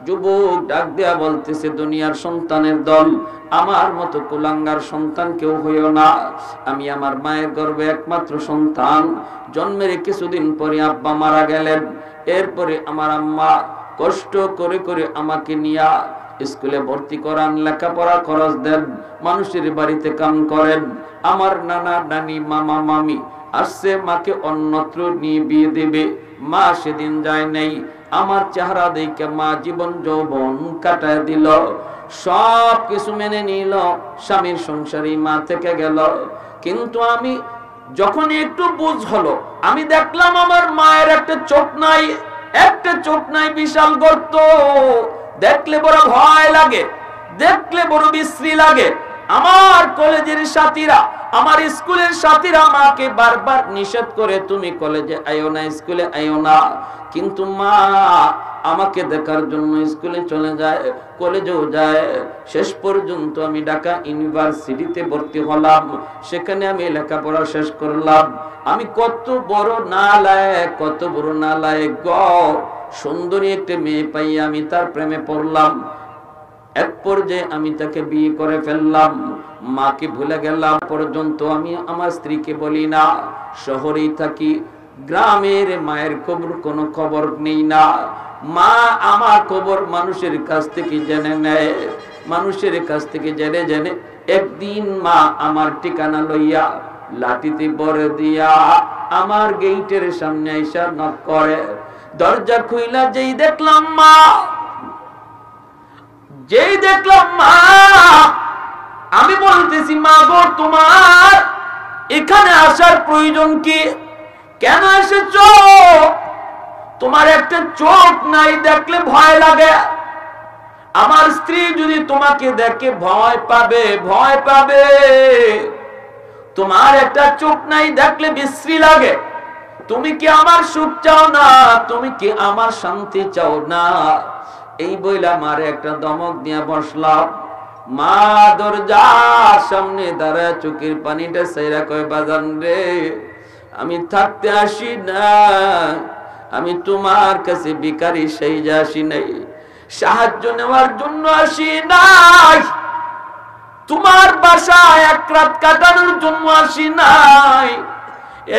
যুবক ডাক দেয়া বলতেছে, দুনিয়ার সন্তানের দল, আমার মতো কুলাঙ্গার সন্তান কেউ হইও না। আমি আমার মায়ের গর্ভে একমাত্র সন্তান। জন্মের কিছুদিন পরে আব্বা মারা গেলেন। এরপরে আমার আম্মা কষ্ট করে করে আমাকে নিয়া স্কুলে ভর্তি করান, লেখাপড়া খরচ দেন, মানুষের বাড়িতে কাম করেন। আমার নানা নানি মামা মামি আসছে মাকে অন্যত্র নিয়ে বিয়ে দেবে, মা সেদিন যায় নাই। আমার চেহারা দেখে মা জীবন যৌবন কাটায় দিল, সব কিছু মেনে নিল, স্বামীর সংসারী মা থেকে গেল। কিন্তু আমি যখন একটু বুঝ হলো, আমি দেখলাম আমার মায়ের একটা চোখ নাই, একটা চোখ নাই, বিশাল গর্ত। দেখলে বড় ভয় লাগে, দেখলে বড় বিশ্রী লাগে। আমার কলেজের সাথীরা, আমার স্কুলের সাথীরা মাকে বারবার নিষেধ করে, তুমি কলেজে আইও না, স্কুলে আইও না। কিন্তু মা আমাকে দেখার জন্য স্কুলে চলে যায়, কলেজেও যায়। শেষ পর্যন্ত আমি ঢাকা ইউনিভার্সিটিতে ভর্তি হলাম, সেখানে আমি লেখাপড়া শেষ করলাম। আমি কত বড় নালায়েক, কত বড় নালায়েক গো! সুন্দরী একটা মেয়ে পাই আমি তার প্রেমে পড়লাম। এক পর্যায়ে আমি তাকে বিয়ে করে ফেললাম, মাকে ভুলে গেলাম। পর্যন্ত আমি আমার স্ত্রীকে বলি না, শহরেই থাকি, গ্রামের মায়ের খবর কোনো খবর নেই না। মা আমার খবর মানুষের কাছ থেকে জেনে নেয়, মানুষের কাছ থেকে জেনে জেনে একদিন মা আমার ঠিকানা লইয়া লাঠিতে বড় দিয়া আমার গেটের সামনে এসে নক করে। দরজা খুইলা যেই দেখলাম মা, যেই দেখলাম মা, আমি বলতেছি, মা গো, তোমার এখানে আসার প্রয়োজন কি? কেন এসেছো? তোমার একটা চোখ নাই, দেখলে ভয় লাগে। আমার স্ত্রী যদি তোমাকে দেখে ভয় পাবে, ভয় পাবে। তোমার একটা চোখ নাই, দেখলে বিশ্রী লাগে। তুমি কি আমার সুখ চাও না? তুমি কি আমার শান্তি চাও না? এই বইলা মারে একটা দমক দিয়ে বসলাম। মা দরজার সামনে দাঁড়ায় চোখের পানিটা সাইরা কয়, বাজান রে, আমি থাকতে আসি না, আমি তোমার কাছে ভিখারি সেজে আসি নাই, সাহায্য নেওয়ার জন্য আসি নাই, তোমার বাসায় এক রাত কাটানোর জন্য আসি নাই।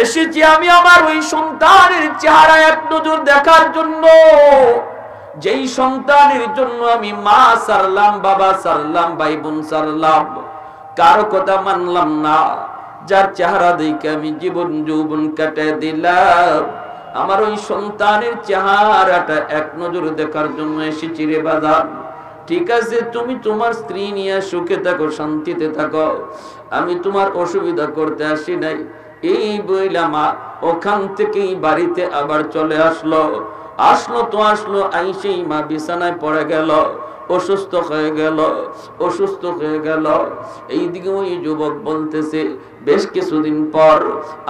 এসেছি আমি আমার ওই সন্তানের চেহারা এক নজর দেখার জন্য, যেই সন্তানের জন্য আমি মা সারলাম, বাবা সারলাম, ভাই বোন সারলাম, কারো কথা মানলাম না, যার চেহারা দেখে আমি জীবন যৌবন কাটায় দিলাম। আমার ওই সন্তানের চেহারাটা এক নজর দেখার জন্য এসেছি রে বাজার। ঠিক আছে, তুমি তোমার স্ত্রী নিয়ে সুখে থাকো, শান্তিতে থাকো, আমি তোমার অসুবিধা করতে আসি নাই। এই বইলা মা ওখান থেকেই বাড়িতে আবার চলে আসলো। আসলো তো আসলো, আইসেই মা বিছানায় পড়ে গেল, অসুস্থ হয়ে গেল, অসুস্থ হয়ে গেল। এইদিকে ওই যুবক বলতেছে, বেশ কিছুদিন পর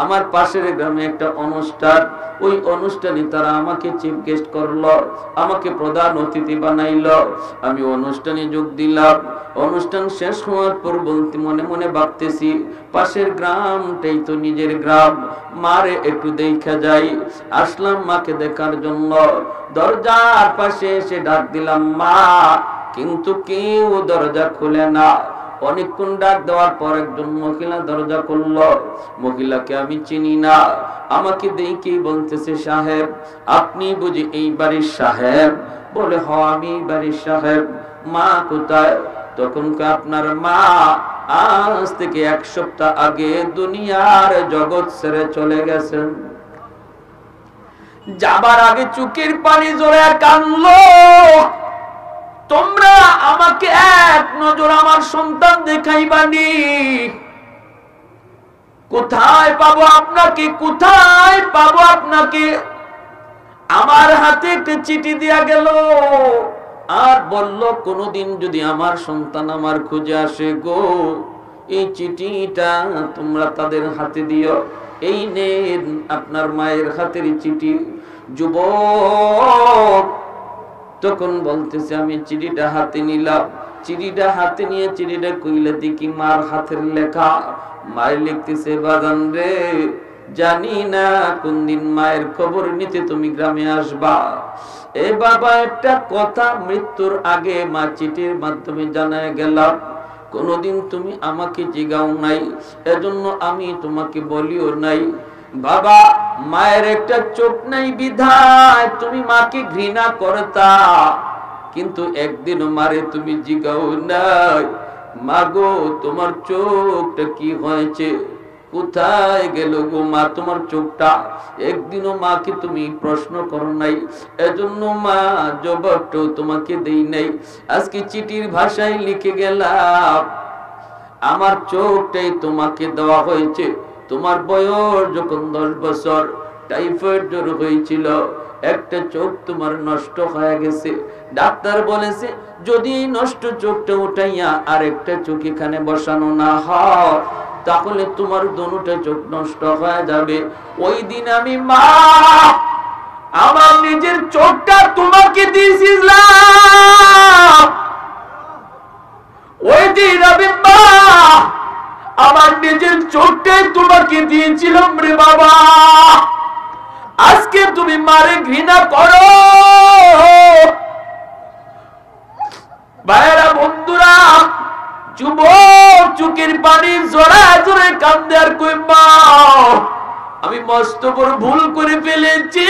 আমার পাশের গ্রামে একটা অনুষ্ঠান, ওই অনুষ্ঠানে তারা আমাকে চিফ গেস্ট করলো, আমাকে প্রধান অতিথি বানাইলো। আমি অনুষ্ঠানে যোগ দিলাম। অনুষ্ঠান শেষ হওয়ার পর বলতে মনে মনে ভাবতেছি, পাশের গ্রামটাই তো নিজের গ্রাম, মারে একটু দেখা যাই। আসলাম মাকে দেখার জন্য, দরজার পাশে এসে ডাক দিলাম মা, কিন্তু কেউ দরজা খুলে না। অনেকক্ষণ ডাক দেওয়ার পর একজন মহিলা দরজা খুললো। মহিলাকে আমি চিনি না, আমাকে দেখেই বলতেছে, সাহেব, আপনি বুঝি এই বাড়ির সাহেব? বলে, হ, আমি বাড়ির সাহেব। মা কোথায়? তখন আপনার মা আজ থেকে 1 সপ্তাহ আগে দুনিয়ার জগৎ ছেড়ে চলে গেছেন। যাবার আগে চোখের পানি জোরে কাঁদলো, তোমরা আমাকে এক নজর আমার সন্তান দেখাইবানি, কোথায় পাবো আপনাকে, কোথায় পাবো আপনাকে? আমার হাতে একটা চিঠি দিয়া গেল, আর বলল, কোনদিন যদি আমার সন্তান আমার খুঁজে আসে গো, এই চিঠিটা তোমরা তাদের হাতে দিও। এই নেন আপনার মায়ের হাতের চিঠি। যুবক তখন বলতেছে, আমি চিঠিটা হাতে নিলাম। চিঠিটা হাতে নিয়ে চিঠিটা কইলে দেখি মার হাতের লেখা। মায়ের লিখতেছে, বাজান রে, জানি না কোন দিন মায়ের খবর নিতে তুমি গ্রামে আসবা। এ বাবা, একটা কথা মৃত্যুর আগে মা চিঠির মাধ্যমে জানায় গেলাম, কোনদিন তুমি আমাকে জিগাও নাই, এজন্য আমি তোমাকে বলিও নাই। বাবা, মায়ের একটা চোখ নাই বিধায় তুমি মাকে ঘৃণা করতা, কিন্তু একদিনও মারে তুমি জিগাও নাই, মাগো তোমার চোখটা কি হয়েছে, কোথায় গেল গো মা তোমার চোখটা? একদিনও মাকে তুমি প্রশ্ন করো নাই, এজন্য মা জবাবটাও তোমাকে দেই নাই। আজকে চিঠির ভাষায় লিখে গেলাম, আমার চোখটাই তোমাকে দেওয়া হয়েছে। তোমার বয়স যখন 10 বছর, টাইফয়েড জ্বর হয়েছিল, একটা চোখ তোমার নষ্ট হয়ে গেছে। ডাক্তার বলেছে যদি নষ্ট চোখটা উঠাইয়া আরেকটা চোখ এখানে বসানো না হয়, তাহলে তোমার দুটো চোখ নষ্ট হয়ে যাবে। ওই দিন আমি মা আমার নিজের চোখটা তোমাকে দিয়েছিলাম, ওই দিন আমি মা আমার নিজের চোখটাই তোমাকে দিয়েছিলাম রে বাবা। আজকে তুমি মারে ঘৃণা করো। ভাইরা বন্ধুরা, যুবক চোখের পানি জোরে জোরে কান্দে আর কই মা আমি মস্ত বড় ভুল করে ফেলেছি।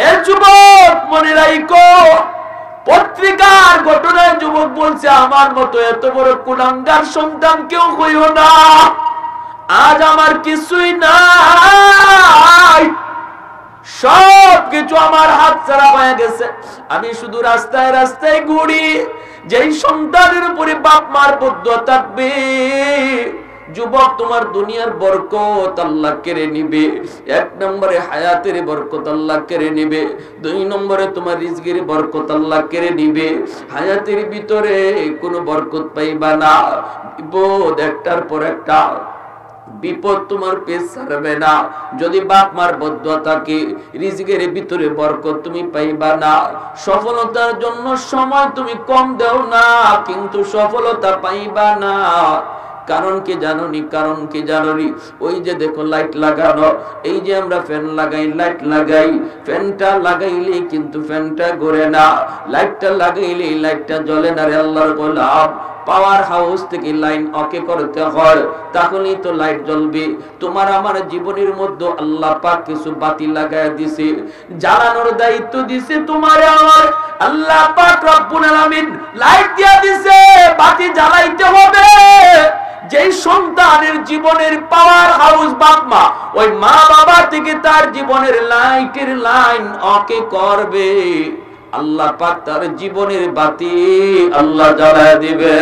এ যুবক মনে রাখো, পত্রিকার ঘটনায় যুবক বলছে আমার মতো এত বড় কুলাঙ্গার সন্তান কেউ হইও না। আজ আমার কিছুই নাই, সব কিছু আমার হাত ছাড়া হয়ে গেছে। আমি শুধু রাস্তায় রাস্তায় ঘুরি। যেই সন্তানের উপরে বাপ মার বদুয়া থাকবে, যুবক তোমার দুনিয়ার বরকত আল্লাহ কেড়ে নিবে। 1 নম্বরে হায়াতের বরকত আল্লাহ কেড়ে নিবে, 2 নম্বরে তোমার রিজকের বরকত আল্লাহ কেড়ে নিবে। হায়াতের ভিতরে কোনো বরকত পাইবা না, বিপদ একটার পর একটা বিপদ তোমার পেছ ছাড়বে না। যদি বাপ মার বদুয়া থাকে, রিজকের ভিতরে বরকত তুমি পাইবা না। সফলতার জন্য সময় তুমি কম দাও না, কিন্তু সফলতা পাইবা না। কারণ কি জানোনি? কারণ কি জানোনি? ওই যে দেখো লাইট লাগানো, এই যে আমরা ফ্যান লাগাই, লাইট লাগাই, ফ্যানটা লাগাইলে কিন্তু ফ্যানটা ঘুরে না, লাইটটা লাগাইলে লাইটটা জ্বলে না রে আল্লাহর গোলাম। পাওয়ার হাউস থেকে লাইন ওকে করতে হয়, তাহলেই তো লাইট জ্বলবে। তোমার আমার জীবনের মধ্যে আল্লাহ পাক কিছু বাতি লাগায় দিছে, জ্বালানোর দায়িত্ব দিছে তোমার আমার। আল্লাহ পাক রব্বুল আলামিন লাইট দিয়া দিছে, বাতি জ্বালাইতে হবে। যেই সন্তানের জীবনের পাওয়ার হাউস বাপ মা, ওই মা বাবা থেকে তার জীবনের লাইটের লাইন ওকে করবে, আল্লাহ পাক তার জীবনের বাতি আল্লাহ জ্বালায় দিবে।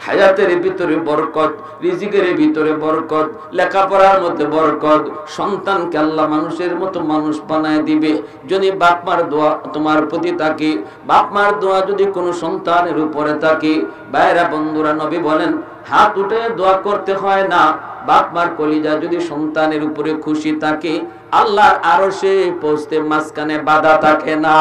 হায়াতের ভিতরে বরকত, রিজিকের ভিতরে বরকত, লেখাপড়ার মধ্যে বরকত, সন্তানকে আল্লাহ মানুষের মতো মানুষ বানায় দিবে যদি বাপ মার দোয়া তোমার প্রতি থাকে। বাপ মার দোয়া যদি কোনো সন্তানের উপরে থাকে, ভাইরা বন্ধুরা, নবী বলেন হাত উঠে দোয়া করতে হয় না। বাপ মার কলিজা যদি সন্তানের উপরে খুশি থাকে, আল্লাহর আরশে পৌঁছতে মাঝখানে বাধা থাকে না।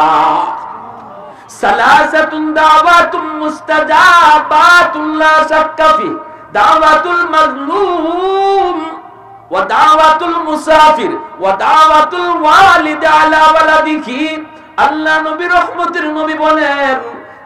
সালাসাতুন দাওয়াতুম মুস্তাজাবাতুন লা শাক্কা ফি, দাওয়াতুল মাজলুম ওয়া দাওয়াতুল মুসাফির ওয়া দাওয়াতুল ওয়ালিদ আলা ওয়ালাদিহি। আল্লাহ নবী রহমতের নবী বলেন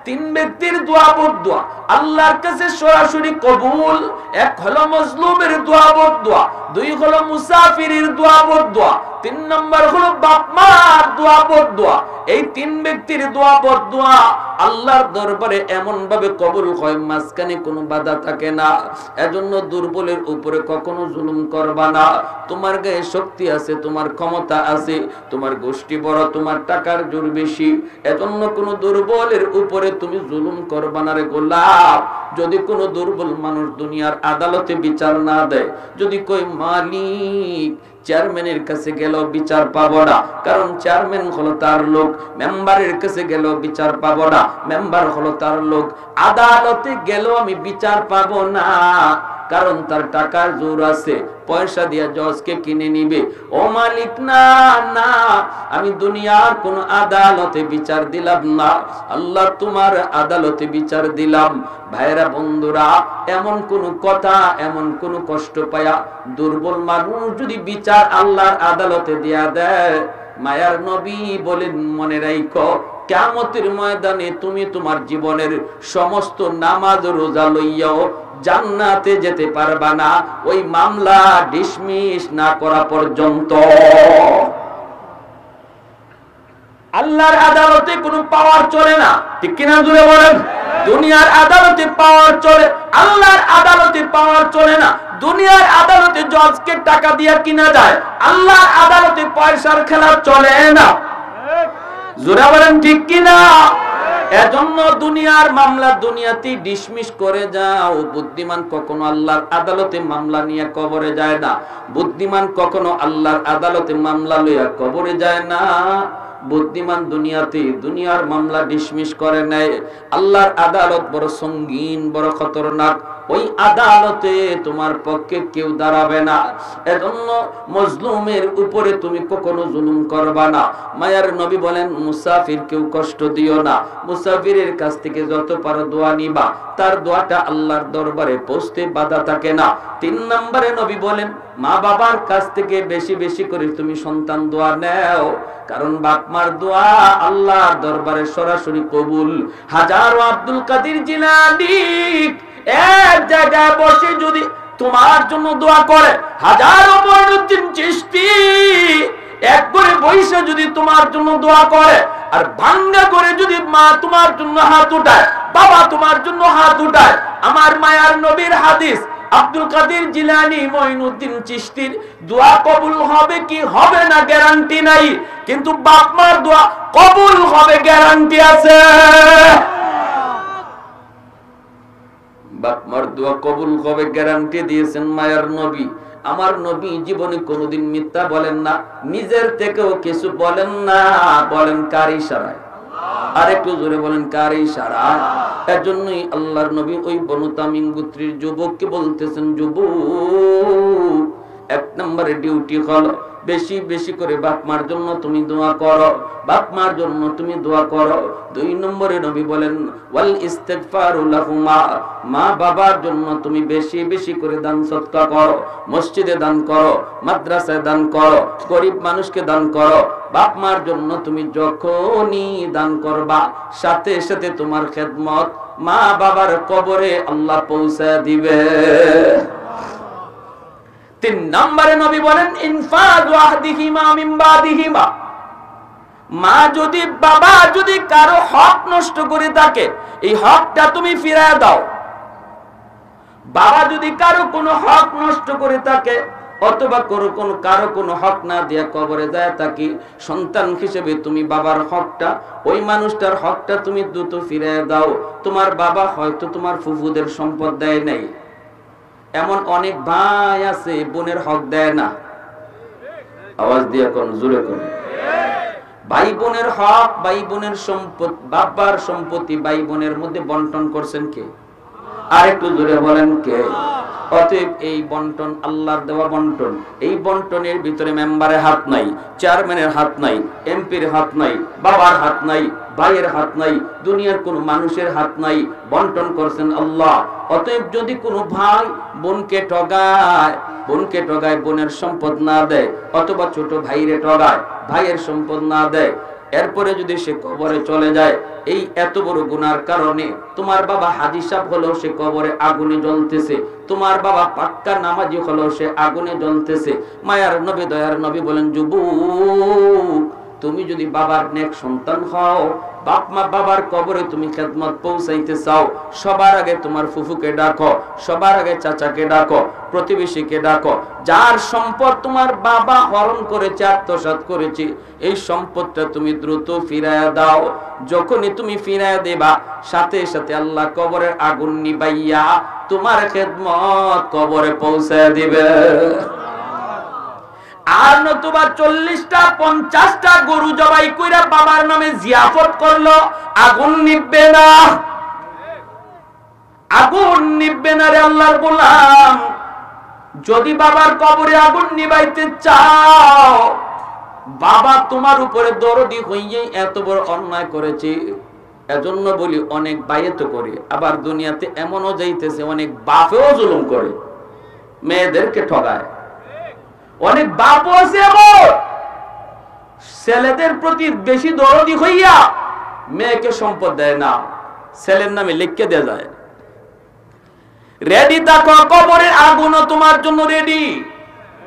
3 ব্যক্তির দোয়া বদদোয়া আল্লাহর কাছে সরাসরি কবুল। 1 হলো মজলুমের দোয়া বদদোয়া, 2 হলো মুসাফিরের দোয়া বদদোয়া, 3 নম্বর হলো বাপ মার দোয়া বদদোয়া। এই 3 ব্যক্তির দোয়া বদদোয়া আল্লাহর দরবারে এমন ভাবে কবুল হয়, মাঝখানে কোনো বাধা থাকে না। এজন্য দুর্বলের উপরে কখনো জুলুম করবা না। তোমার গায়ে শক্তি আছে, তোমার ক্ষমতা আছে, তোমার গোষ্ঠী বড়, তোমার টাকার জোর বেশি, এজন্য কোনো দুর্বলের উপরে তুমি জুলুম করবা না রে গোলাপ। যদি কোনো দুর্বল মানুষ দুনিয়ার আদালতে বিচার না দেয়, যদি কই মালিক চেয়ারম্যানের কাছে গেল বিচার পাবো না, কারণ চেয়ারম্যান হলো তার লোক। মেম্বারের কাছে গেল বিচার পাবো না, মেম্বার হলো তার লোক। আদালতে গেল আমি বিচার পাবো না, কারণ তার টাকার জোর আছে, পয়সা দিয়ে জজকে কিনে নিবে। ও মালিক, না না, আমি দুনিয়ার কোন আদালতে বিচার দিলাম না, আল্লাহ তোমার আদালতে বিচার দিলাম। ভাইরা বন্ধুরা, এমন কোন কথা, এমন কোন কষ্ট পায়া দুর্বল মানুষ যদি বিচার আল্লাহর আদালতে দিয়া দেয়, মায়ার নবী বলেন, মনে রাখো কিয়ামতের ময়দানে তুমি তোমার জীবনের সমস্ত নামাজ রোজা লইয়াও জান্নাতে যেতে পারবা না, ওই মামলা ডিসমিস না করা পর্যন্ত। আল্লাহর আদালতে কোনো পাওয়ার চলে না, ঠিক কিনা জুড়ে বলেন? দুনিয়ার আদালতে পাওয়ার চলে, আল্লাহর আদালতে পাওয়ার চলে না। দুনিয়ার আদালতে জজকে টাকা দিয়া কিনা যায়, আল্লাহর আদালতে পয়সার খেলা চলে না। জোরে বলেন ঠিক কিনা? এজন্য দুনিয়ার মামলা দুনিয়াতেই ডিসমিস করে যাও। বুদ্ধিমান কখনো আল্লাহর আদালতে মামলা নিয়ে কবরে যায় না। বুদ্ধিমান কখনো আল্লাহর আদালতে মামলা লইয়া কবরে যায় না। বুদ্ধিমান দুনিয়াতে দুনিয়ার মামলা ডিসমিস করে নেয়। আল্লাহর আদালত বড় সঙ্গীন, বড় খতরনাক। ওই আদালতে তোমার পক্ষে কেউ দাঁড়াবে না। এজন্য মজলুমের উপরে তুমি কখনো জুলুম করবা না। মায়ার নবী বলেন, মুসাফির কেউ কষ্ট দিও না। মুসাফিরের কাছ থেকে যত পারো দোয়া নিবা, তার দোয়াটা আল্লাহর দরবারে পৌঁছতে বাধা থাকে না। 3 নম্বরে নবী বলেন, মা বাবার কাছ থেকে বেশি বেশি করে তুমি সন্তান দোয়া নেও, কারণ বাপ মার দোয়া আল্লাহর দরবারে সরাসরি কবুল। হাজারো আব্দুল কাদের জিলানী এক জায়গায় বসে যদি তোমার জন্য দোয়া করে, হাজারো মঈনুদ্দিন চিশতি এক করে বসে যদি তোমার জন্য দোয়া করে, আর ভাঙ্গা করে যদি মা তোমার জন্য হাত উঠায়, বাবা তোমার জন্য হাত উঠায়, আমার মায়ার নবীর হাদিস, আব্দুল কাদের জিলানী মঈনুদ্দিন চিশতির দোয়া কবুল হবে কি হবে না গ্যারান্টি নাই, কিন্তু বাপ মার দোয়া কবুল হবে গ্যারান্টি আছে। বাপ মার দোয়া কবুল হবে গ্যারান্টি দিয়েছেন মায়ার নবী। আমার নবী জীবনে কোনোদিন মিথ্যা বলেন না, নিজের থেকেও কিছু বলেন না। বলেন কার ইশারায়? আর একটু জোরে বলেন কার ইশারায়? এজন্যই আল্লাহর নবী ওই বনু তামিম গোত্রের যুবককে বলতেছেন, যুবক, 1 নম্বরে ডিউটি হলো বেশি বেশি করে বাপ মার জন্য তুমি দোয়া করো, বাপ মার জন্য তুমি দোয়া করো। 2 নম্বরে নবী বলেন, ওয়াল ইস্তিগফারু লাহুমা, মা বাবার জন্য তুমি বেশি বেশি করে দান সদকা করো, মসজিদে দান করো, মাদ্রাসায় দান করো, গরিব মানুষকে দান করো। বাপ মার জন্য তুমি যখনই দান করবা, সাথে সাথে তোমার খেদমত মা বাবার কবরে আল্লাহ পৌঁছে দিবে। 3 নম্বরে নবী বলেন, ইনফাদু আহদিহিমা মিন বাদিহিমা, মা যদি বাবা যদি কারো হক নষ্ট করে থাকে, এই হকটা তুমি ফিরিয়ে দাও। বাবা যদি কারো কোনো হক নষ্ট করে থাকে, অথবা কারো কোনো হক না দিয়া কবরে যায় থাকি, সন্তান হিসেবে তুমি বাবার হকটা, ওই মানুষটার হকটা তুমি দ্রুত ফিরিয়ে দাও। তোমার বাবা হয়তো তোমার ফুফুদের সম্পদ দেয় নাই, এমন অনেক ভাই আছে বোনের হক দেয় না। আওয়াজ দিয়ে কোন জোরে কোন ভাই বোনের হক, ভাই বোনের সম্পদ, বাবার সম্পত্তি ভাই বোনের মধ্যে বন্টন করছেন কে? আর একটু জোরে বলেন কে? অতএব এই বন্টন আল্লাহর দেওয়া বন্টন। এই বন্টনের ভিতরে মেম্বারের হাত নাই, চেয়ারম্যানের হাত নাই, এমপির হাত নাই, বাবার হাত নাই, ভাইয়ের হাত নাই, দুনিয়ার কোন মানুষের হাত নাই। বন্টন করছেন আল্লাহ। অতএব যদি কোনো ভাই বোনকে ঠগায়, বোনের সম্পদ না দেয়, অথবা ছোট ভাইরে ঠগায়, ভাইয়ের সম্পদ না দেয়, এরপরে যদি সে কবরে চলে যায়, এই এত বড় গুনার কারণে তোমার বাবা হাজী সাহেব হলেও সে কবরে আগুনে জ্বলতেছে, তোমার বাবা পাক্কা নামাজি হলেও সে আগুনে জ্বলতেছে। মায়ার নবী, দয়ার নবী বলেন, যুবক, তুমি যদি বাবার নেক সন্তান হও, বাবার কবরে তুমি খেদমত পৌঁছাইতে চাও, সবার আগে তোমার ফুফুকে ডাকো, সবার আগে চাচাকে ডাকো, প্রতিবেশীকে ডাকো। যার সম্পদ তোমার বাবা হরণ করেছে, আত্মসাৎ করেছে, এই সম্পদটা তুমি দ্রুত ফিরাইয়া দাও। যখনই তুমি ফিরাইয়া দেবা, সাথে সাথে আল্লাহ কবরের আগুন নিবাইয়া তোমার খেদমত কবরে পৌঁছায় দিবে। আর নতুবা 40টা 50টা গরু জবাই কইরা বাবার নামে জিয়াফত করলো, আগুন নিবে না। আগুন নিববে না রে আল্লাহর গোলাম। যদি বাবার কবরে আগুন নিবাইতে চাও, বাবা তোমার উপরে দরদি হইয়ে এত বড় অন্যায় করেছে। এজন্য বলি অনেক ভাইয়ে তো করে, আবার দুনিয়াতে এমনও যাইতেছে অনেক বাপেও জুলুম করে, মেয়েদেরকে ঠকায়। অনেক বাপও আছে এমন ছেলেদের প্রতি বেশি দরদি হইয়া মেয়েকে সম্পদ দেয় না, ছেলের নামে লিখে দেয়া যায়। রেডি থাকো, কবরের আগুনও তোমার জন্য রেডি।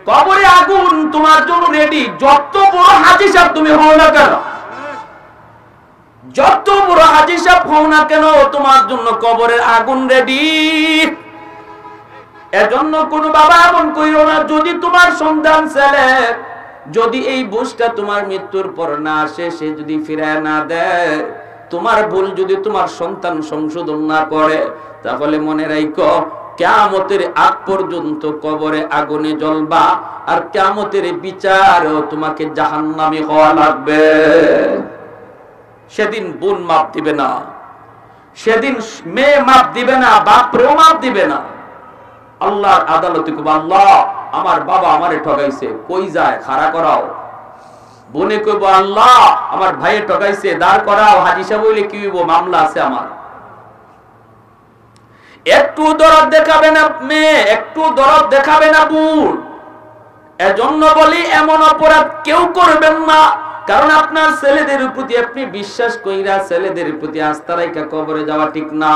কবরে আগুন তোমার জন্য রেডি। যত বড় হাজী সাহেব তুমি হও না কেন, যত বড় হাজী সাহেব হও না কেন, তোমার জন্য কবরের আগুন রেডি। এজন্য কোন বাবা এমন কইরো না, যদি তোমার সন্তান ছেলে যদি এই বুঝটা তোমার মৃত্যুর পর না আসে, সে যদি ফিরায় না দেয়, তোমার ভুল যদি তোমার সন্তান সংশোধন না করে, তাহলে মনে রাখো কিয়ামতের আগ পর্যন্ত কবরে আগুনে জ্বলবা, আর কিয়ামতের বিচারও তোমাকে জাহান্নামী হওয়া লাগবে। সেদিন বোন মাপ দিবে না, সেদিন মেয়ে মাপ দিবে না, বাপরেও মাপ দিবে না। আল্লাহর আদালতে কইবা, আল্লাহ আমার বাবা আমারে ঠকাইছে, কই যায় খাড়া করাও। বোনে কইব, আল্লাহ আমার ভাইয়ে ঠকাইছে, দাঁড় করাও। হাজী সাহেব বলে কি হইব, মামলা আছে আমার। একটু দরদ দেখাবে না মেয়ে, একটু দরদ দেখাবে না বোন। এজন্য বলি এমন অপরাধ কেউ করবেন না। কারণ আপনার ছেলেদের প্রতি আপনি বিশ্বাস কইরা ছেলেদের প্রতি আস্থা রাখা কবরে যাওয়া ঠিক না,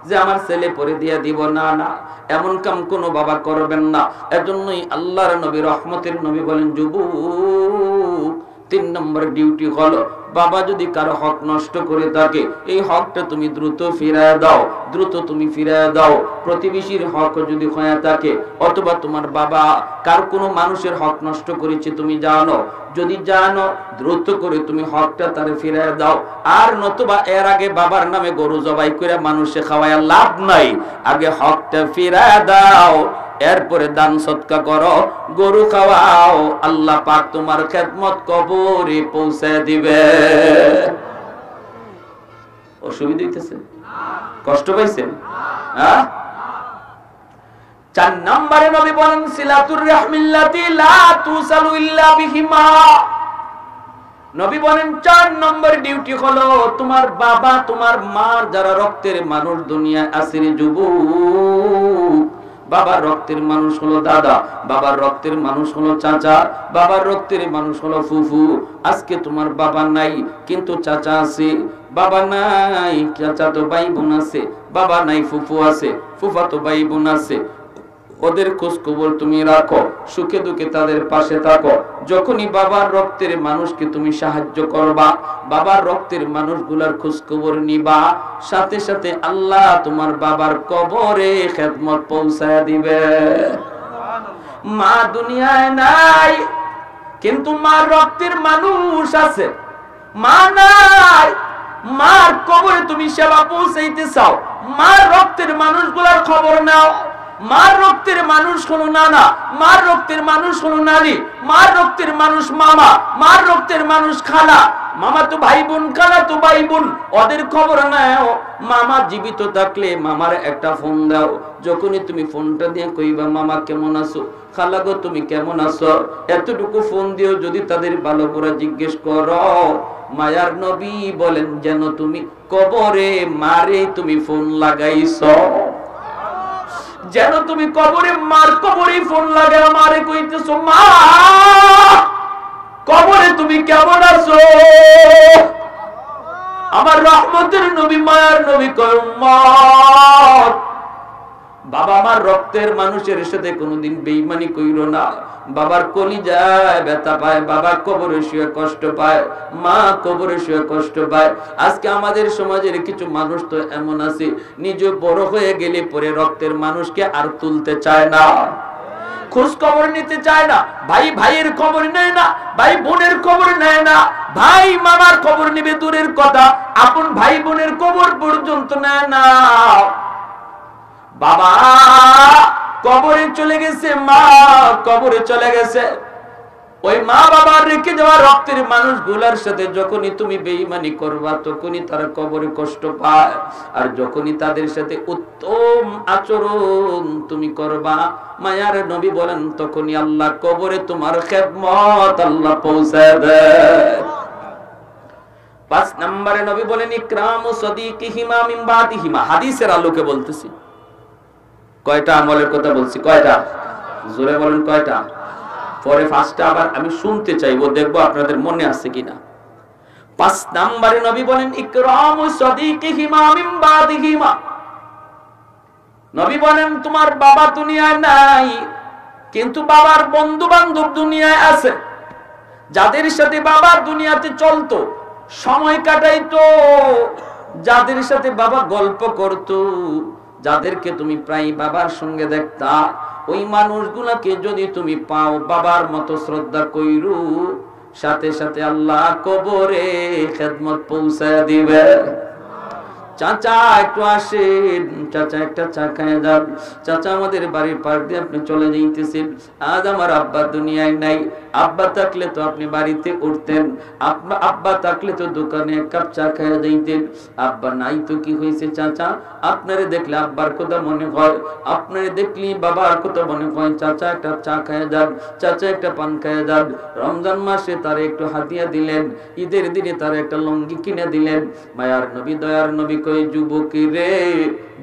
যে আমার ছেলে পরে দিয়ে দিব, না না, এমন কাম কোনো বাবা করবেন না। এজন্যই আল্লাহর নবী রহমতের নবী বলেন, যুবক 3 নম্বর ডিউটি হলো, বাবা যদি কারো হক নষ্ট করে থাকে, এই হকটা তুমি দ্রুত ফিরায় দাও, দ্রুত তুমি ফিরায় দাও। প্রতিবেশীর হক যদি হয়ে থাকে, অথবা তোমার বাবা কার কোনো মানুষের হক নষ্ট করেছে তুমি জানো, যদি জানো দ্রুত করে তুমি হকটা তারে ফিরায় দাও। আর নতুবা এর আগে বাবার নামে গরু জবাই করে মানুষে খাওয়ায় লাভ নাই, আগে হকটা ফিরায় দাও, এরপরে দান সদকা করো, গরু খাওয়াও, আল্লাহ পাক তোমার খেদমত কবরে পৌঁছে দিবে। অসুবিধা হইতেছে? কষ্ট পাইছেন? হ্যাঁ। 4 নম্বরে নবী বলেন, সিলাতুর রাহমিল্লাতি লা তুসালু ইল্লা বিহিমা। নবী বলেন 4 নম্বর ডিউটি হলো, তোমার বাবা তোমার মা যারা রক্তের মানুষ দুনিয়ায় আছে রে যুবক, বাবার রক্তের মানুষ হলো দাদা, বাবার রক্তের মানুষ হলো চাচা, বাবার রক্তের মানুষ হলো ফুফু। আজকে তোমার বাবা নাই কিন্তু চাচা আছে, বাবা নাই চাচা তো ভাই বোন আছে, বাবা নাই ফুফু আছে, ফুফা তো ভাই বোন আছে। ওদের খোঁজ খবর তুমি রাখো, সুখে দুঃখে তাদের পাশে থাকো। যখনই বাবার রক্তের মানুষকে তুমি সাহায্য করবা, বাবার রক্তের মানুষগুলার খোঁজ খবর নিবা, সাথে সাথে আল্লাহ তোমার বাবার কবরে খেদমত পৌঁছায় দিবে। মা দুনিয়ায় নাই কিন্তু মার রক্তের মানুষ আছে, মা নাই, মার কবরে তুমি সেবা পৌঁছাইতে চাও, মার রক্তের মানুষগুলার খবর নাও। মার রক্তের মানুষ হলো নানা, মার রক্তের মানুষ হলো নানি, মার রক্তের মানুষ মামা, মার রক্তের মানুষ খালা, মামা তো ভাই বোন, খালা তো ভাই বোন, ওদের খবর নাও। মামা জীবিত থাকলে মামার একটা ফোন দাও, যখনই তুমি ফোনটা দিয়ে কইবা মামা কেমন আছো, খালা গো তুমি কেমন আছো, এতটুকু ফোন দিও যদি তাদের ভালো করে জিজ্ঞেস করো। মায়ার নবী বলেন, যেন তুমি কবরে মারে তুমি ফোন লাগাইছো, যেন তুমি কবরে মার কবরে ফোন লাগাও, মারে কইতেছো মা কবরে তুমি কেমন আছো। আমার রহমতের নবী মায়ার নবী কয়, উম্মত বাবা মার রক্তের মানুষের সাথে কোনোদিন বেঈমানি কইরো না। বাবার কলিজায় ব্যথা পায়, বাবা কবরে শুয়ে কষ্ট পায়, মা কবরে শুয়ে কষ্ট পায়। আজকে আমাদের সমাজের কিছু মানুষ তো এমন আছে, নিজে বড় হয়ে গেলে পরে রক্তের মানুষকে আর তুলতে চায় না, খোঁজ খবর নিতে চায় না, ভাই ভাইয়ের খবর নেয় না, ভাই বোনের খবর নেয় না, ভাই মামার খবর নেবে দূরের কথা, আপন ভাই বোনের খবর পর্যন্ত নেয় না। বাবা কবরে চলে গেছে, মা কবরে চলে গেছে, ওই মা বাবার রেখে যাওয়া রক্তের মানুষগুলার সাথে যখনই তুমি বেঈমানি করবা তখনই তারা কবরে কষ্ট পায়, আর যখনই তাদের সাথে উত্তম আচরণ তুমি করবা, মায়ার নবী বলেন, তখনই আল্লাহ কবরে তোমার খেদমত আল্লাহ পৌঁছায় দেয়। 5 নম্বরে নবী বলেন ইকরামু সাদিকিহিমা মিন বাদিহিমা। হাদিসের আলোকে বলতেছি। কয়টা আমলের কথা বলছি? কয়টা? জোরে বলেন কয়টা? পরে 5টা আবার আমি শুনতে চাইবো, দেখবো আপনাদের মনে আছে কিনা। 5 নম্বরে নবী বলেন ইকরামু সাদিকিহিমা মিন বাদিহিমা। নবী বলেন তোমার বাবা দুনিয়ায় নাই, কিন্তু বাবার বন্ধু বান্ধব দুনিয়ায় আছে। যাদের সাথে বাবা দুনিয়াতে চলতো, সময় কাটাইতো, যাদের সাথে বাবা গল্প করত, যাদেরকে তুমি প্রায় বাবার সঙ্গে দেখতা, ওই মানুষগুলাকে যদি তুমি পাও, বাবার মতো শ্রদ্ধা কইরু, সাথে সাথে আল্লাহ কবরে খেদমত পৌঁছায় দিবে। চাচা একটু আসেন, চাচা একটা চা খায় যান, চাচা আমাদের বাড়ির পাশ দিয়ে আপনি চলে যাইতেছেন, আজ আমার আব্বা দুনিয়ায় নাই, আব্বা থাকলে তো আপনি বাড়িতে উঠতেন, আব্বা থাকলে তো দোকানে এক কাপ চা খায় যাইতেন, আব্বা নাই তো কি হয়েছে চাচা, আপনারে দেখলে আব্বার কথা মনে হয়, আপনারে দেখলি বাবার কথা মনে হয়, চাচা একটা চা খায় যান, চাচা একটা পান খায় যান। রমজান মাসে তারে একটু হাতিয়া দিলেন, ঈদের দিনে তারে একটা লুঙ্গি কিনে দিলেন। মায়ার নবী দয়ার নবী কই, যুবকী রে,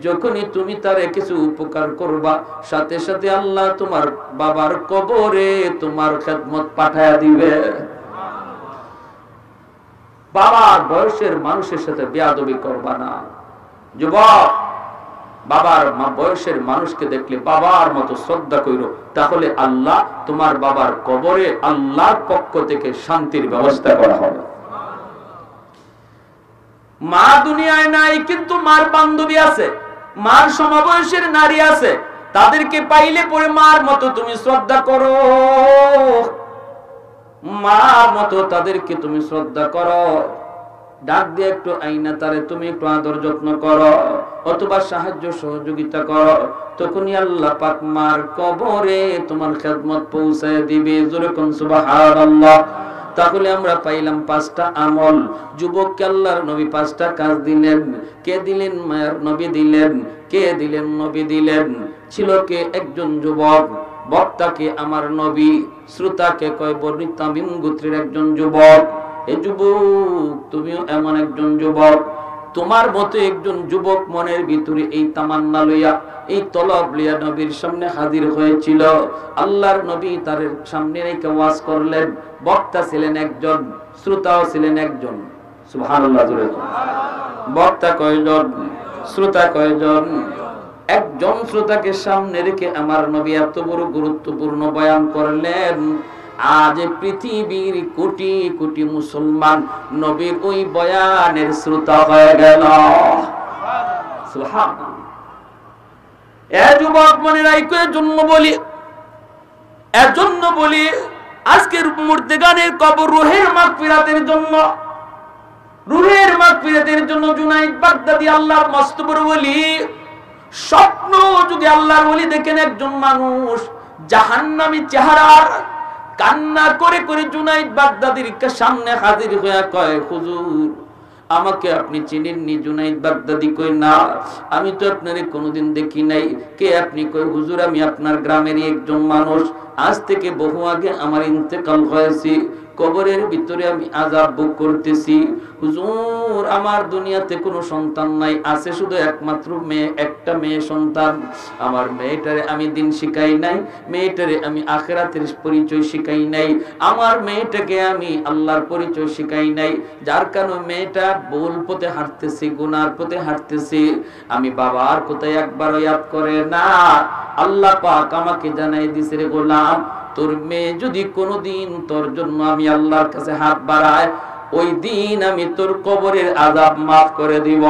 যখনই তুমি তারে কিছু উপকার করবা, সাথে সাথে আল্লাহ তোমার বাবার কবরে তোমার খেদমত পাঠায়া দিবে। বাবার বয়সের মানুষের সাথে বেয়াদবি করবা না। যুবক, বাবার বয়সের মানুষকে দেখলে বাবার মতো শ্রদ্ধা কইরো, তাহলে আল্লাহ তোমার বাবার কবরে আল্লাহর পক্ষ থেকে শান্তির ব্যবস্থা করা হবে। মা দুনিয়ায় নাই, কিন্তু মার বান্ধবী আছে, মার সমবয়সের নারী আছে, তাদেরকে পাইলে পরে মার মতো তুমি শ্রদ্ধা করো, মার মতো তাদেরকে তুমি শ্রদ্ধা করো। ডাক দিয়ে একটু আইনা তারে তুমি একটু আদর যত্ন করো, অথবা সাহায্য সহযোগিতা করো, তখনই আল্লাহ পাক মার কবরে তোমার খেদমত পৌঁছায় দিবে। জোরে কোন সুবহানাল্লাহ। তাহলে আমরা পাইলাম 5টা আমল। যুবককে আল্লাহর নবী 5টা কাজ দিলেন। কে দিলেন? মায়ের নবী দিলেন। কে দিলেন? নবী দিলেন। ছিল কে? একজন যুবক। বক্তাকে আমার নবী, শ্রোতাকে কয় বনি তামিম গোত্রের একজন যুবক। এই যুবক, তুমিও এমন একজন যুবক, তোমার মতো একজন যুবক মনের ভিতরে এই তামান্না লইয়া, এই তলব লইয়া নবীর সামনে হাজির হয়েছিল। আল্লাহর নবী তার সামনে রেখে ওয়াজ করলেন। বক্তা ছিলেন একজন, শ্রোতাও ছিলেন একজন। সুবহানাল্লাহ। বক্তা কয়জন? শ্রোতা কয়জন? একজন শ্রোতাকে সামনে রেখে আমার নবী এত বড় গুরুত্বপূর্ণ বয়ান করলেন। আজ পৃথিবীর কোটি কোটি মুসলমান নবীর ওই বয়ানের শ্রোতা হয়ে গেল। সুবহানাল্লাহ। এ যুবক মনে রাখো, এজন্য বলি আজকের মুর্দেগানের কবর রুহের মাগফিরাতের জন্য, রুহের মাগফিরাতের জন্য জুনাইদ বাগদাদি আল্লাহর মস্ত বড় ওলি। স্বপ্ন যদি আল্লাহর ওলি দেখেন একজন মানুষ জাহান্নামী চেহারার, কান্না করে করে জুনাইদ বাগদাদির সামনে হাজির হয়ে কয়, হুজুর আমাকে আপনি চিনেননি? জুনাইদ বাগদাদি কই, না আমি তো আপনারে কোনোদিন দেখি নাই। কে আপনি? কই, হুজুর আমি আপনার গ্রামেরই একজন মানুষ, আজ থেকে বহু আগে আমার ইন্তেকাল হয়েছে, কবরের ভিতরে আমি আযাব ভোগ করতেছি। হুজুর আমার দুনিয়াতে কোনো সন্তান নাই, আছে শুধু একমাত্র মেয়ে, একটা মেয়ে সন্তান। আমার মেয়েটারে আমি দিন শিখাই নাই, মেয়েটারে আমি আখিরাতের পরিচয় শিখাই নাই, আমার মেয়েটাকে আমি আল্লাহর পরিচয় শিখাই নাই, যার কারণে মেয়েটা ভুল পথে হাঁটতেছে, গুনার পথে হাঁটতেছে। আমি বাবার কোথায় একবারও ইয়াদ করে না। আল্লাহ পাক আমাকে জানাই দিছে, রে গোলাম, তোর মেয়ে যদি কোনোদিন তোর জন্য আমি আল্লাহর কাছে হাত বাড়ায়, ওই দিন আমি তোর কবরের আযাব মাফ করে দিব।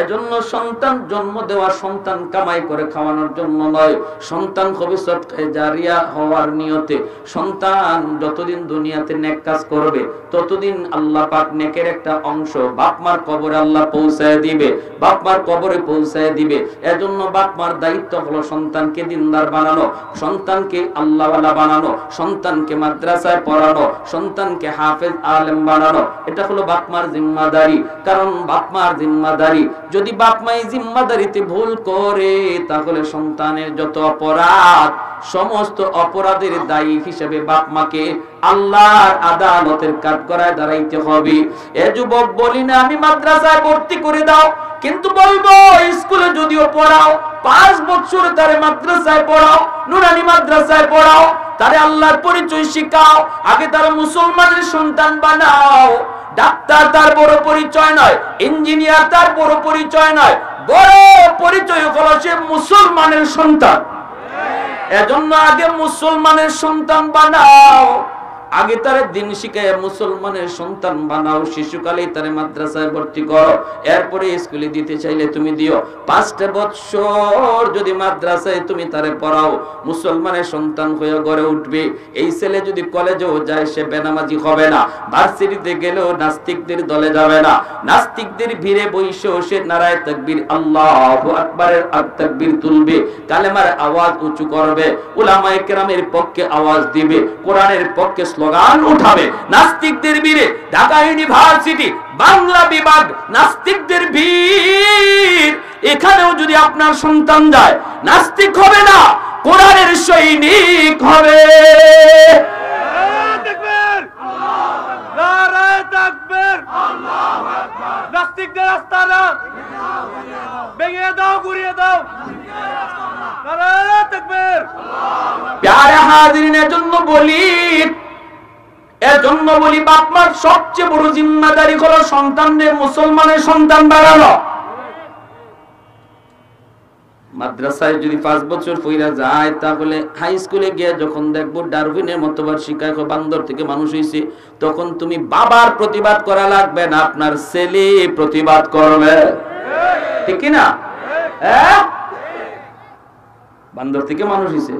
এজন্য সন্তান জন্ম দেওয়া সন্তান কামাই করে খাওয়ানোর জন্য নয়, সন্তান ভবিষ্যৎ জারিয়া হওয়ার নিয়তে। সন্তান যতদিন দুনিয়াতে নেক কাজ করবে ততদিন আল্লাহ পাক নেকের একটা অংশ বাপ মার কবরে আল্লাহ পৌঁছায় দিবে, বাপ মার কবরে পৌঁছায় দিবে। এজন্য বাপ মার দায়িত্ব হলো সন্তানকে দিনদার বানানো, সন্তানকে আল্লাহওয়ালা বানানো, সন্তানকে মাদ্রাসায় পড়ানো, সন্তানকে হাফেজ আলেম বানানো। এটা হলো বাপ মার জিম্মাদারি। কারণ বাপ মার জিম্মাদারি, যদি বাপ মাই জিম্মাদারিতে ভুল করে তাহলে সন্তানের যত অপরাধ, সমস্ত অপরাধের দায়ী হিসেবে বাপ মাকে আল্লাহর আদালতের কাঠগড়ায় দাঁড়াইতে হবে। এ যুবক বলি না আমি মাদ্রাসায় ভর্তি করে দাও, কিন্তু বলবো স্কুলে যদিও পড়াও 5 বছর তারে মাদ্রাসায় পড়াও, নুরানি মাদ্রাসায় পড়াও, তারে আল্লাহর পরিচয় শিখাও, আগে তার মুসলমানের সন্তান বানাও। ডাক্তার তার বড় পরিচয় নয়, ইঞ্জিনিয়ার তার বড় পরিচয় নয়, বড় পরিচয় হলো সে মুসলমানের সন্তান। এজন্য আগে মুসলমানের সন্তান বানাও, আগে তারে দিন শিখায় মুসলমানের সন্তান বানাও। শিশুকালেই তারে মাদ্রাসায় ভর্তি করো, এরপরে স্কুলে দিতে চাইলে তুমি দিও। 5টা বছর যদি মাদ্রাসায় তুমি তারে পড়াও, মুসলমানের সন্তান হয়ে গড়ে উঠবে। এই ছেলে যদি কলেজেও যায় সে বেনামাজি হবে না, ভার্সিটিতে গেলেও নাস্তিকদের দলে যাবে না, নাস্তিকদের ভিড়ে বইসেও সে নারায়ে তাকবীর আল্লাহু আকবারের তাকবীর তুলবে, কালেমার আওয়াজ উঁচু করবে, উলামায়ে কেরামের পক্ষে আওয়াজ দিবে, কোরআনের পক্ষে স্লোগান উঠাবে। নাস্তিকদের ভিড়ে ঢাকা ইউনিভার্সিটি বাংলা বিভাগ নাস্তিকদের ভিড়, এখানেও যদি আপনার সন্তান যায় নাস্তিক হবে না, কোরআনের সৈনিক হবে। নাস্তিকদের আস্তানা ভেঙে দাও, গুড়িয়ে দাও। প্যারে হাজিরিনের জন্য বলি, এজন্য বলি বাপ মার সবচেয়ে বড় জিম্মাদারি হলো সন্তানদের মুসলমানের সন্তান বানানো। মাদ্রাসায় যদি 5 বছর পড়া যায় তাহলে হাই স্কুলে গিয়ে যখন দেখবো ডারউইনের মতবাদ শিখায় বান্দর থেকে মানুষ হইছে, তখন তুমি বাবার প্রতিবাদ করা লাগবে না, আপনার ছেলে প্রতিবাদ করবে। ঠিক কি না? বান্দর থেকে মানুষ হইছে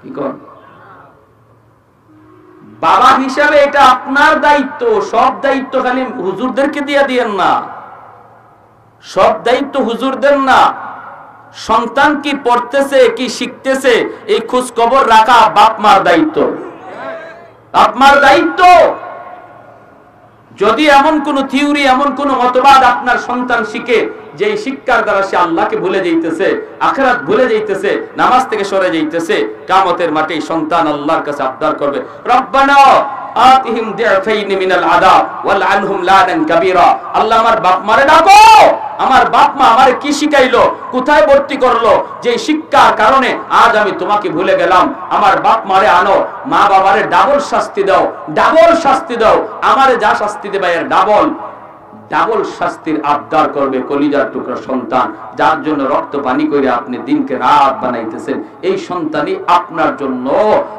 কি কর, বাবা হিসাবে এটা আপনার দায়িত্ব। সব দায়িত্ব খালি হুজুরদেরকে দিয়ে দিয়েন না, সব দায়িত্ব হুজুরদের না। সন্তান কি পড়তেছে কি শিখতেছে এই খোঁজ খবর রাখা বাপ মার দায়িত্ব, বাপ মার দায়িত্ব। যদি এমন কোন থিওরি, এমন কোন মতবাদ আপনার সন্তান শিখে যে শিক্ষার দ্বারা সে আল্লাহকে ভুলে যাইতেছে, আখিরাত ভুলে যাইতেছে, নামাজ থেকে সরে যাইতেছে, কিয়ামতের মাঠে সন্তান আল্লাহর কাছে আবদার করবে, রব্বানা আতিহিম দি'ফাইন মিনাল আযাব ওয়াল আনহুম লানান কাবীরা। আল্লাহ আমার বাপ মারে ডাকো, আমার বাপ মা আমারে কি শিখাইলো, কোথায় ভর্তি করলো, যে শিক্ষার কারণে আজ আমি তোমাকে ভুলে গেলাম, আমার বাপ মারে আনো, মা বাবারে ডাবল শাস্তি দাও, ডাবল শাস্তি দাও, আমারে যা শাস্তি দেবে এর ডাবল, ডাবল শাস্তির আবদার করবে কলিজার টুকরা সন্তান, যার জন্য রক্ত পানি করে আপনি দিনকে রাত বানাইতেছেন। এই সন্তানই আপনার জন্য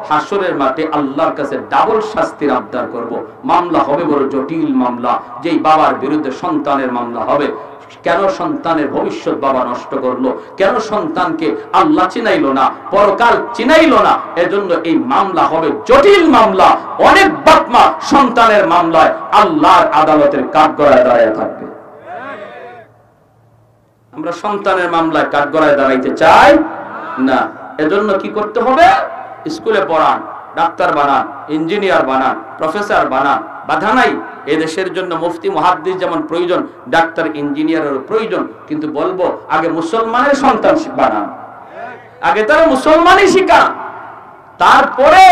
হাসরের মাঠে আল্লাহর কাছে ডাবল শাস্তির আবদার করব। মামলা হবে বড় জটিল মামলা, যেই বাবার বিরুদ্ধে সন্তানের মামলা হবে। কেন সন্তানের ভবিষ্যৎ বাবা নষ্ট করলো, কেন সন্তানকে আল্লাহ চিনাইলো না, পরকাল চিনাইলো না, এজন্য এই মামলা হবে জটিল মামলা। অনেক বাপ মা সন্তানের মামলায় আল্লাহর আদালতের কাঠগড়ায় দাঁড়ায় থাকবে। আমরা সন্তানের মামলায় কাঠগড়ায় দাঁড়াইতে চাই না। এজন্য কি করতে হবে? স্কুলে পড়ান, ডাক্তার বানান, ইঞ্জিনিয়ার বানান, প্রফেসর বানান, বাধা নাই। এই দেশের জন্য মুফতি মুহাদ্দিস যেমন প্রয়োজন, ডাক্তার ইঞ্জিনিয়ারের প্রয়োজন, কিন্তু বলবো আগে মুসলমানের সন্তান বানান, আগে তারা মুসলমানই শিখান, তারপরে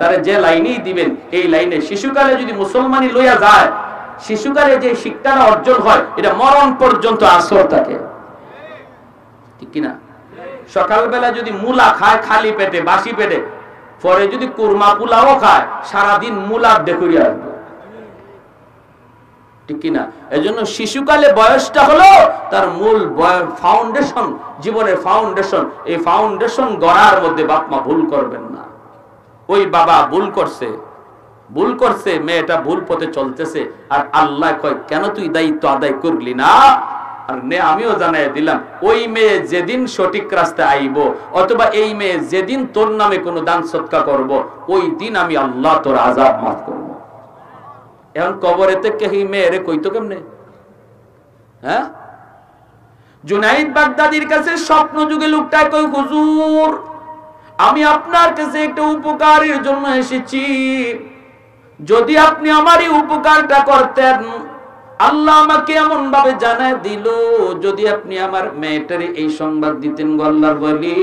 তারা যে লাইনেই দিবেন এই লাইনে। শিশুকালে যদি মুসলমানই লইয়া যায়, শিশুকালে যে শিক্ষাটা অর্জন হয় এটা মরণ পর্যন্ত আসর থাকে, ঠিক কিনা? সকালবেলা যদি মুলা খায় খালি পেটে, বাসি পেটে, পরে যদি কুরমা পোলাও খায় সারাদিন মুলার দেখুরিয়া আসবে, ঠিক কিনা? এজন্য শিশুকালে বয়সটা হলো তার মূল ফাউন্ডেশন, জীবনের ফাউন্ডেশন। এই ফাউন্ডেশন গড়ার মধ্যে বাপ মা ভুল করবেন না। ওই বাবা ভুল করছে, মেয়েটা ভুল পথে চলতেছে, আর আল্লাহ কয় কেন তুই দায়িত্ব আদায় করলি না? আর আমিও জানাই দিলাম, ওই মেয়ে যেদিন সঠিক রাস্তায় আইব, অথবা এই মেয়ে যেদিন তোর নামে কোনো দান সৎকার করব, ওই দিন আমি আল্লাহ তোর আযাব মাফ করব। এখন কবরেতে কে মেয়েরে কইতো কেমনে? হ্যাঁ, জুনাইদ বাগদাদির কাছে স্বপ্ন যুগে লোকটা কই, হুজুর আমি আপনার কাছে একটা উপকারের জন্য এসেছি, যদি আপনি আমার এই উপকারটা করতেন, আল্লাহ আমাকে এমন ভাবে জানায় দিল, যদি আপনি আমার মেয়েটারে এই সংবাদ দিতেন গো আল্লাহর ওলি,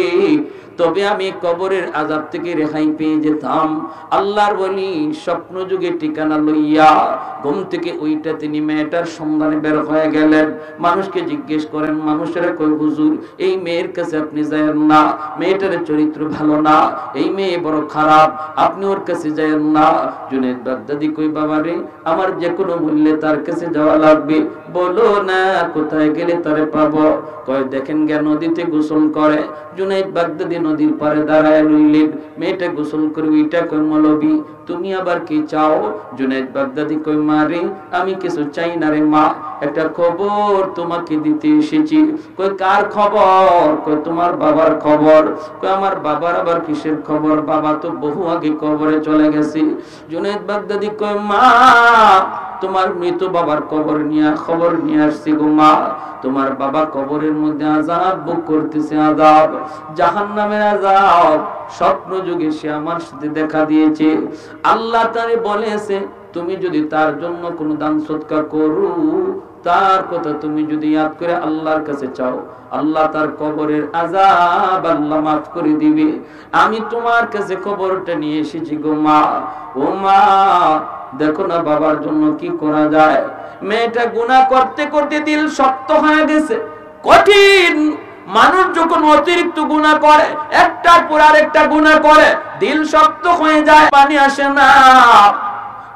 তবে আমি কবরের আযাব থেকে রেহাই পেয়ে যেতাম। আল্লাহর ওলি স্বপ্ন যুগে ঠিকানা লইয়া ঘুম থেকে ওইটা তিনি মেয়েটার সন্ধানে বের হয়ে গেলেন। মানুষকে জিজ্ঞেস করেন, মানুষেরা কই হুজুর এই মেয়ের কাছে আপনি যায়েন না, মেয়েটার চরিত্র ভালো না, এই মেয়ে বড় খারাপ, আপনি ওর কাছে যায়েন না। জুনাইদ বাগদাদি কই, বাবা রে আমার যে কোনো মূল্যে তার কাছে যাওয়া লাগবে, বলো না কোথায় গেলে তারে পাবো? কয় দেখেন গে নদীতে গোসল করে। জুনাইদ বাগদাদি নদীর পারে দাঁড়ায় রইলেন, মেয়েটা গোসল করে ওইটা কই, মৌলবী তুমি আবার কি চাও? জুনাইদ বাগদাদি কই, মা রে আমি কিছু চাই না রে মা, একটা খবর তোমাকে দিতে এসেছি। কই কার খবর? কই তোমার বাবার খবর। কই আমার বাবার আবার কিসের খবর? বাবা তো বহু আগে কবরে চলে গেছে। জুনাইদ বাগদাদি কই, মা তোমার মৃত বাবার খবর নিয়ে আসছি গো মা। তোমার বাবা কবরের মধ্যে আযাব ভোগ করতেছে, আযাব, জাহান্নামের আযাব। স্বপ্ন যুগে সে আমার সাথে দেখা দিয়েছে। আল্লাহ তারে বলেছে তুমি যদি তার জন্য কোনো দান সৎকার করো, তার কথা তুমি যদি ইয়াদ করে আল্লাহর কাছে চাও, আল্লাহ তার কবরের আযাব আল্লাহ মাফ করে দিবে। আমি তোমার কাছে খবরটা নিয়ে এসেছি গো মা। ও মা দেখো না বাবার জন্য কি করা যায়। মেয়েটা গুনাহ করতে করতে দিল শক্ত হয়ে গেছে, কঠিন। মানুষ যখন অতিরিক্ত গুনাহ করে, একটার পর আরেকটা গুনাহ করে, দিল শক্ত হয়ে যায়, পানি আসে না।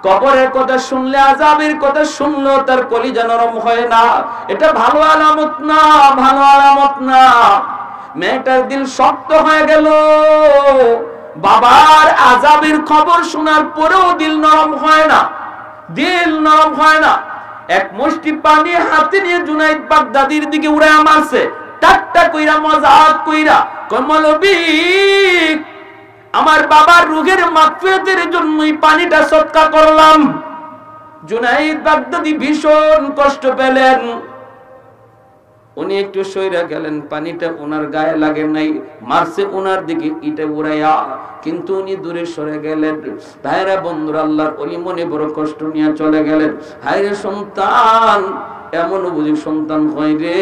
কবরের কথা শুনলে, আযাবের কথা শুনলেও তার কলিজা নরম হয় না। এটা ভালো আলামত না, ভালো আলামত না। মেয়েটার দিল শক্ত হয়ে গেল, বাবার আযাবের খবর শোনার পরেও দিল নরম হয় না, দিল নরম হয় না। এক মুষ্টি পানি হাতে নিয়ে জুনাইদ বাগদাদির দিকে উড়ায় মারছে, টাকটা কইরা, মজাক কইরা, কই মৌলবী আমার বাবার রোগের মাগফিরাতের জন্যই পানিটা সদকা করলাম। জুনাইদ বাগদাদি ভীষণ কষ্ট পেলেন, উনি একটু সইরা গেলেন, পানিটা ওনার গায়ে লাগে নাই, মারছে ওনার দিকে ইটা উড়াইয়া, কিন্তু উনি দূরে সরে গেলেন। ভাইরা বন্ধুরা, আল্লাহর ওলি মনে বড় কষ্ট নিয়ে চলে গেলেন। হায়রে সন্তান, এমন বুঝি সন্তান হয় রে,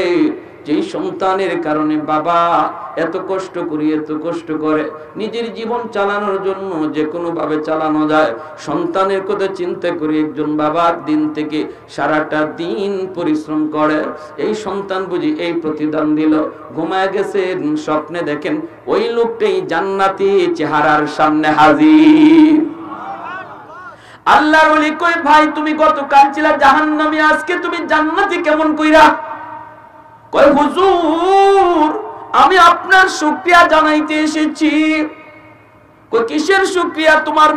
যেই সন্তানের কারণে বাবা এত কষ্ট করে নিজের জীবন চালানোর জন্য যে কোনো ভাবে চালানো যায়, সন্তানের কথা চিন্তা করে একজন বাবা দিন থেকে সারাটা দিন পরিশ্রম করে। এই সন্তান বুঝি এই প্রতিদান দিল, ঘুমায় গেছেন, স্বপ্নে দেখেন ওই লোকটাই জান্নাতি চেহারার সামনে হাজির। আল্লাহর ওলি কই, ভাই তুমি গতকাল ছিলা জাহান্নামী, আজকে তুমি জান্নাতি কেমন কইরা? কই হুজুর আমি আপনার শুকরিয়া জানাইতে এসেছি। কই কিসের শুকরিয়া? তোমার